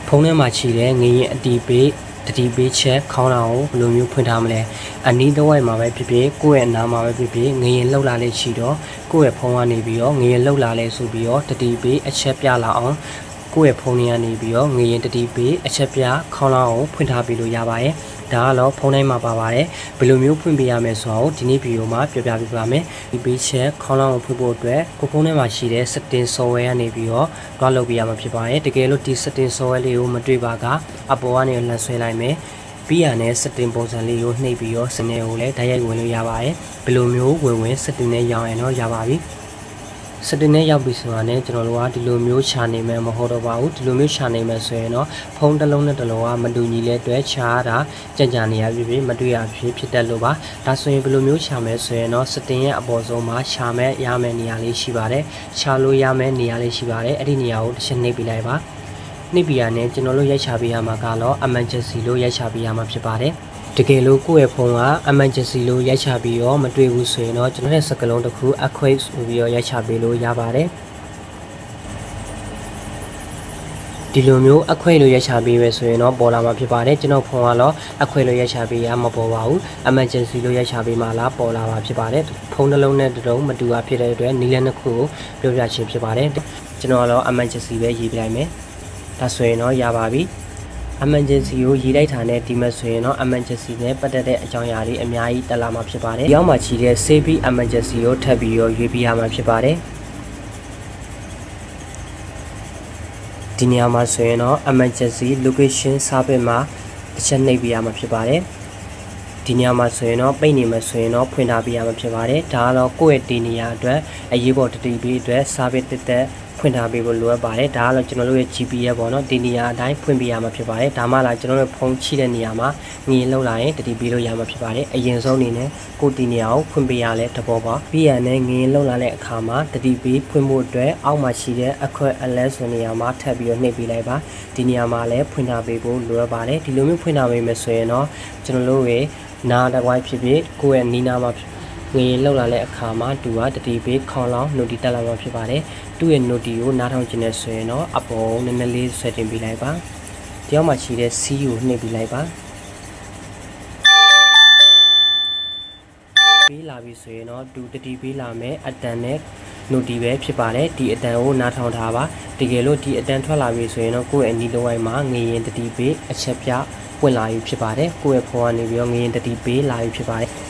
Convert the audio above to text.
ဖုန်းထဲမှာချီတဲ့ငရင်အတီးပေးတတိပေးချက်ခေါင်းတော်ကိုဘယ်လိုမျိုးဖွင့်ထားမလဲအနီးတစ်ဝိုက်မှာပဲဖြစ်ဖြစ်ကိုယ့်ရဲ့အနားမှာပဲဖြစ်ဖြစ်ငရင်လှုပ်လာလေချီတော့ကိုယ့်ရဲ့ဖုန်းကနေပြီးတော့ငရင်လှုပ်လာလေဆိုပြီးတော့တတိပေးအချက်ပြလာအောင်ကိုယ့်ရဲ့ဖုန်းထဲကနေပြီးတော့ငရင်တတိပေးအချက်ပြခေါင်းတော်ကိုဖွင့်ထားပြီးလို့ရပါတယ်ဒါကတော့ဖုန်းတိုင်းမှာပါပါတယ်ဘယ်လိုမျိုးဖွင့်ပေးရမလဲဆိုတော့ဒီနေ့ဗီဒီယိုမှာပြောပြပေးပါမယ်ဒီပေးချက်ခေါင်းလောင်းကိုဖွင့်ဖို့အတွက်ကိုဖုန်းထဲမှာရှိတဲ့ setting software ကနေပြီးတော့တွားလုပ်ပေးရမှာဖြစ်ပါတယ်တကယ်လို့ဒီ setting software လေးကိုမတွေ့ပါကအပေါ်ကနေလှန်ဆွဲလိုက်မယ်ပြီးရတဲ့ setting ပုံစံလေးကိုနှိပ်ပြီးတော့စနေကိုလည်းဓာတ်ရိုက်ဝင်လို့ရပါတယ်ဘယ်လိုမျိုးဝင် setting နဲ့ရောင်းရင်တော့ရပါပြီစတင်နဲ့ရောက်ပြီဆိုတာနဲ့ကျွန်တော်တို့ကဒီလိုမျိုးရှာနေမယ်မဟုတ်တော့ပါဘူးဒီလိုမျိုးရှာနေမယ်ဆိုရင်တော့ဖုန်းတစ်လုံးနဲ့တစ်လုံးကမတူညီလဲအတွက်ရှားတာကြံ့ကြာနေရပြီမတွေ့ရဖြစ်တတ်လို့ပါဒါဆိုရင်ဘယ်လိုမျိုးရှာမယ်ဆိုရင်တော့စတင်ရဲ့အပေါ်ဆုံးမှာရှာမယ်ရမယ်နေရာလေးရှိပါတယ်ရှာလို့ရမယ်နေရာလေးရှိပါတယ်အဲ့ဒီနေရာကိုတစ်ချက်နှိပ်ပြလိုက်ပါနှိပ်ပြရနဲ့ကျွန်တော်တို့ရိုက်ချပေးရမှာကတော့ emergency လို့ရိုက်ချပေးရမှာဖြစ်ပါတယ်တကယ်လို့ကိုယ့်ရဲ့ဖုန်းက emergency လို့ရိုက်ချပြီးတော့မတွေ့ဘူးဆိုရင်တော့ကျွန်တော်ရဲ့စကားလုံးတစ်ခု equate ဆိုပြီးတော့ရိုက်ချပေးလို့ရပါတယ်ဒီလိုမျိုးအခွင့်လို့ရိုက်ချပေးပဲဆိုရင်တော့ပေါ်လာမှာဖြစ်ပါတယ်ကျွန်တော်ဖုန်းကတော့အခွင့်လို့ရိုက်ချပေးရမပေါ်ပါဘူး emergency လို့ရိုက်ချပေးမှလားပေါ်လာမှာဖြစ်ပါတယ်ဖုန်းတစ်လုံးနဲ့တစ်လုံးမတူတာဖြစ်တဲ့အတွက်နီးလန်းတစ်ခုကိုပြောပြခြင်းဖြစ်ပါတယ်ကျွန်တော်ကတော့ emergency ပဲရေးပြလိုက်မယ်ဒါဆိုရင်တော့ရပါပြီemergency ကိုရေးလိုက်တာနဲ့ဒီမှာဆိုရင်တော့ emergency နဲ့ပတ်သက်တဲ့အကြောင်းအရာတွေအများကြီးတက်လာမှာဖြစ်ပါတယ်။ဒီအောက်မှာချီတဲ့ save emergency ကိုထပ်ပြီးတော့ရွေးပြရမှာဖြစ်ပါတယ်။ဒီနေရာမှာဆိုရင်တော့ emergency location service မှာတစ်ချက်နှိပ်ပြရမှာဖြစ်ပါတယ်။ဒီနေရာမှာဆိုရင်တော့ပိတ်နေမှာဆိုရင်တော့ဖွင့်ထားပြရမှာဖြစ်ပါတယ်။ဒါကတော့ကိုယ့်ရဲ့ဒီနေရာအတွက်အရေးပေါ်တတိပေးအတွက် service တက်ဖွင့်ထားပေးဖို့လိုအပ်ပါတယ်ဒါကတော့ကျွန်တော်တို့ရဲ့ GPS ပေါ့နော်ဒီနေရာအတိုင်းဖွင့်ပေးရမှာဖြစ်ပါတယ်ဒါမှလည်းကျွန်တော်တို့ဖုန်းချိတဲ့နေရာမှာငရင်လောက်လာရင်တတိပေးလို့ရမှာဖြစ်ပါတယ်အရင်ဆုံးအနေနဲ့ကိုဒီနေရာကိုဖွင့်ပေးရလဲတဘောပါပြီးရတဲ့ငရင်လောက်လာတဲ့အခါမှာတတိပေးဖွင့်ဖို့အတွက်အောက်မှာရှိတဲ့အခွက် alert ဆိုနေရာမှာထပ်ပြီးတော့နှိပ်ပေးလိုက်ပါဒီနေရာမှာလည်းဖွင့်ထားပေးဖို့လိုအပ်ပါတယ်ဒီလိုမျိုးဖွင့်ထားပေးမယ်ဆိုရင်တော့ကျွန်တော်တို့ရဲ့နားတစ်ဝိုက်ဖြစ်ဖြစ်ကိုယ့်ရဲ့နီးနားမှာငရင်လောက်လာတဲ့အခါမှာသူကတတိပေးခေါင်းလောင်း note တက်လာမှာဖြစ်ပါတယ်သူ့ရဲ့ note ကိုနားထောင်ခြင်းနဲ့ဆိုရင်တော့အပေါ်နည်းနည်းလေးဆွဲတင်ပေးလိုက်ပါဒီအောက်မှာရှိတဲ့ C ကိုနှိပ်ပေးလိုက်ပါပေးလာပြီဆိုရင်တော့သူတတိပေးလာမယ်အတန်နဲ့ note ပဲဖြစ်ပါတယ်ဒီအတန်ကိုနားထောင်ထားပါတကယ်လို့ဒီအတန်ထွက်လာပြီဆိုရင်တော့ကိုယ့်ရဲ့အနီးတစ်ဝိုက်မှာငရင်တတိပေးအချက်ပြပွင့်လာပြီဖြစ်ပါတယ်ကိုယ့်ရဲ့ဖုန်းကနေပြီးတော့ငရင်တတိပေးလာပြီဖြစ်ပါတယ်